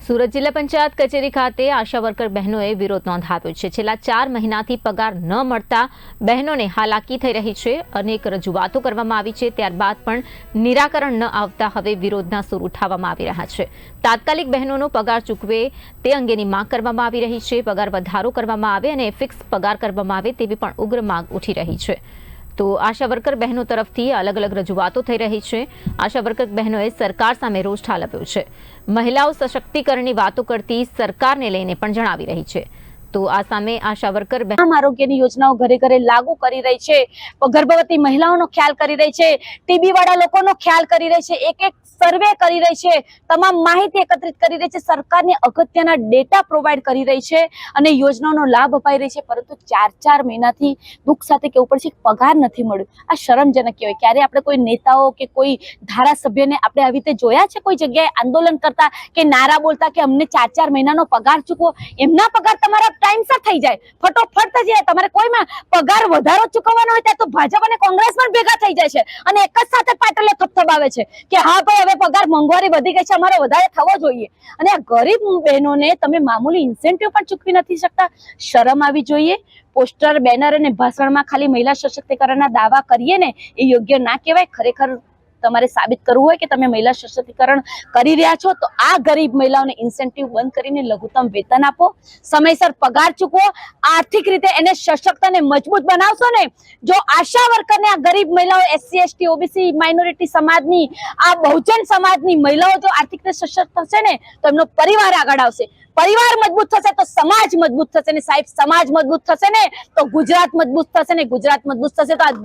સુરત જિલ્લા પંચાયત કચેરી ખાતે આશા વર્કર બહેનોએ વિરોધ નોંધાવ્યો છે। છેલ્લા 4 મહિનાથી પગાર ન મળતા બહેનોને હાલાકી થઈ રહી છે। અનેક રજૂઆતો કરવામાં આવી છે, ત્યારબાદ પણ નિરાકરણ ન આવતા હવે વિરોધના સૂર ઉઠાવવામાં આવી રહ્યા છે। તાત્કાલિક બહેનોનો પગાર ચૂકવે તે અંગેની માંગ કરવામાં આવી રહી છે। પગાર વધારો કરવામાં આવે અને ફિક્સ પગાર કરવામાં આવે તેવી પણ ઉગ્ર માંગ ઉઠી રહી છે। તો આશા વર્કર બહેનો તરફથી અલગ અલગ રજૂઆતો થઈ રહી છે। આશા વર્કર બહેનોએ સરકાર સામે રોષ ઠાલવ્યો છે। મહિલાઓ સશક્તિકરણની વાતો કરતી સરકારને લઈને પણ જણાવી રહી છે। તો આ સામે આશા વર્કર તમામ આરોગ્યની યોજનાઓ ઘરે ઘરે લાગુ કરી રહી છે, ગર્ભવતી મહિલાઓનો ખ્યાલ કરી રહી છે, ટીબી વાળા લોકોનો ખ્યાલ કરી રહી છે, એક સર્વે કરી રહી છે, તમામ માહિતી એકત્રિત કરી રહી છે, સરકારને અગત્યના ડેટા પ્રોવાઈડ કરી રહી છે અને યોજનાઓનો લાભ અપાઈ રહી છે। પરંતુ 4 મહિનાથી દુઃખ સાથે કહેવું પડશે પગાર નથી મળ્યો। આ શરમજનક કહેવાય। ક્યારે આપણે કોઈ નેતાઓ કે કોઈ ધારાસભ્યને આપણે આવી રીતે જોયા છે કોઈ જગ્યાએ આંદોલન કરતા કે નારા બોલતા કે અમને 4 મહિનાનો પગાર ચૂકવો? એમના પગાર તમારા ટાઈમસર થઈ જાય, ફટોફટ થઈ જાય। તમારે કોઈમાં પગાર વધારો ચૂકવવાનો હોય ત્યાં તો ભાજપ અને કોંગ્રેસ પણ ભેગા થઈ જાય છે અને એક જ સાથે પાટલે થપથપાવે છે કે હા ભાઈ હવે પગાર મોંઘવારી વધી ગઈ છે, અમારે વધારે થવો જોઈએ। અને આ ગરીબ બહેનોને તમે મામૂલી ઇન્સેન્ટિવ પણ ચૂકવી નથી શકતા। શરમ આવી જોઈએ। પોસ્ટર, બેનર અને ભાષણમાં ખાલી મહિલા સશક્તિકરણના દાવા કરીએ ને એ યોગ્ય ના કહેવાય। ખરેખર તમારે સાબિત કરવું હોય કે તમે મહિલા સશક્તિકરણ કરી રહ્યા છો તો આ ગરીબ મહિલાઓને ઇન્સેન્ટિવ બંધ કરીને લઘુત્તમ વેતન આપો, સમયસર પગાર ચૂકવો, આર્થિક રીતે એને સશક્ત અને મજબૂત બનાવશો ને। જો આશા વર્કરને આ ગરીબ મહિલાઓ, એસસી, એસટી, ઓબીસી, માઇનોરિટી સમાજની, આ બહુજન સમાજની મહિલાઓ જો આર્થિક રીતે સશક્ત થશે ને તો એમનો પરિવાર આગળ આવશે। પરિવાર મજબૂત થશે તો સમાજ મજબૂત થશે ને સાહેબ, સમાજ મજબૂત થશે ને તો ગુજરાત મજબૂત થશે ને ગુજરાત મજબૂત થશે તો આ